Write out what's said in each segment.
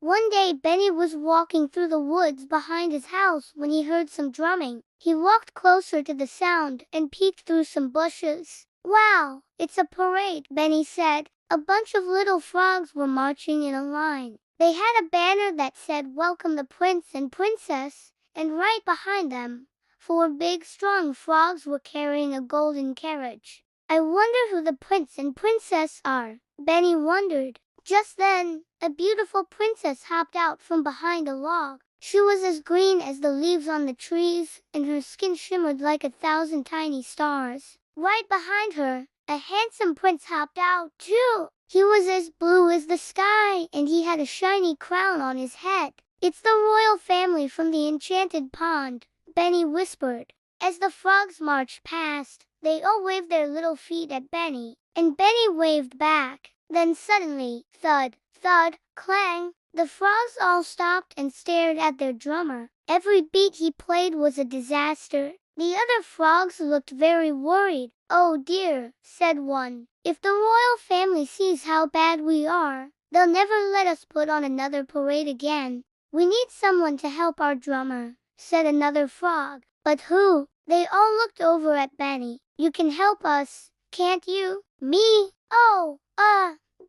One day Benny was walking through the woods behind his house when he heard some drumming. He walked closer to the sound and peeked through some bushes. "Wow, it's a parade," Benny said. A bunch of little frogs were marching in a line. They had a banner that said, "Welcome the Prince and Princess," and right behind them, 4 big strong frogs were carrying a golden carriage. "I wonder who the Prince and Princess are," Benny wondered. Just then, a beautiful princess hopped out from behind a log. She was as green as the leaves on the trees, and her skin shimmered like 1,000 tiny stars. Right behind her, a handsome prince hopped out, too. He was as blue as the sky, and he had a shiny crown on his head. "It's the royal family from the enchanted pond," Benny whispered. As the frogs marched past, they all waved their little feet at Benny, and Benny waved back. Then suddenly, thud, thud, clang, the frogs all stopped and stared at their drummer. Every beat he played was a disaster. The other frogs looked very worried. "Oh dear," said one. "If the royal family sees how bad we are, they'll never let us put on another parade again." "We need someone to help our drummer," said another frog. "But who?" They all looked over at Benny. "You can help us, can't you?" "Me? Oh,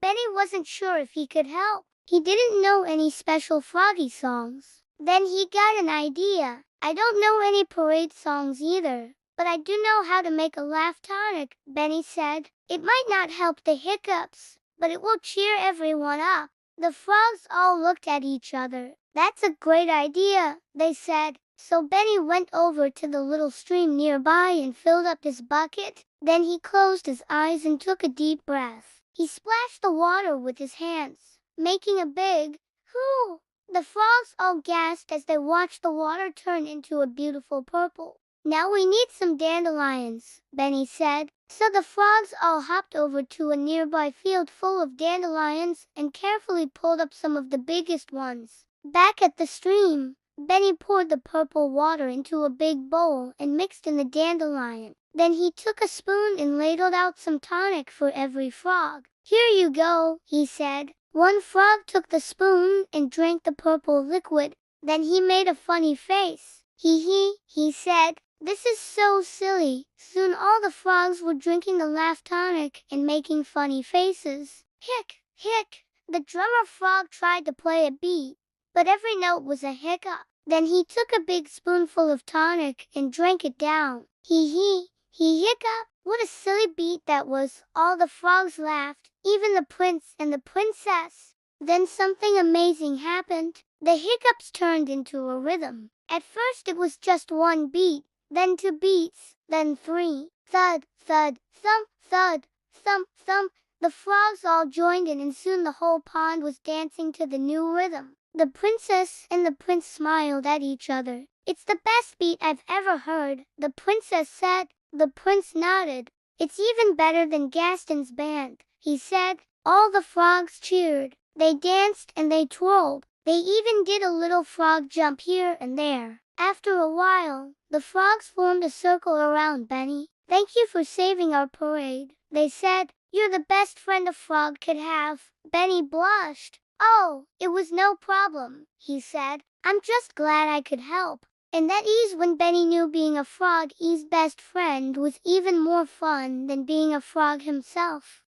Benny wasn't sure if he could help. He didn't know any special froggy songs. Then he got an idea. "I don't know any parade songs either, but I do know how to make a laugh tonic," Benny said. "It might not help the hiccups, but it will cheer everyone up." The frogs all looked at each other. "That's a great idea," they said. So Benny went over to the little stream nearby and filled up his bucket. Then he closed his eyes and took a deep breath. He splashed the water with his hands, making a big "hoo!" The frogs all gasped as they watched the water turn into a beautiful purple. "Now we need some dandelions," Benny said. So the frogs all hopped over to a nearby field full of dandelions and carefully pulled up some of the biggest ones. Back at the stream, Benny poured the purple water into a big bowl and mixed in the dandelion. Then he took a spoon and ladled out some tonic for every frog. "Here you go," he said. One frog took the spoon and drank the purple liquid. Then he made a funny face. He said. "This is so silly." Soon all the frogs were drinking the laugh tonic and making funny faces. Hic, hic. The drummer frog tried to play a beat, but every note was a hiccup. Then he took a big spoonful of tonic and drank it down. He hiccup. What a silly beat that was. All the frogs laughed, even the prince and the princess. Then something amazing happened. The hiccups turned into a rhythm. At first it was just one beat, then 2 beats, then 3. Thud, thud, thump, thud, thump, thump. The frogs all joined in and soon the whole pond was dancing to the new rhythm. The princess and the prince smiled at each other. "It's the best beat I've ever heard," the princess said. The prince nodded. "It's even better than Gaston's band," he said. All the frogs cheered. They danced and they twirled. They even did a little frog jump here and there. After a while, the frogs formed a circle around Benny. "Thank you for saving our parade," they said. "You're the best friend a frog could have." Benny blushed. "Oh, it was no problem," he said. "I'm just glad I could help." And that is when Benny knew being a frog's best friend was even more fun than being a frog himself.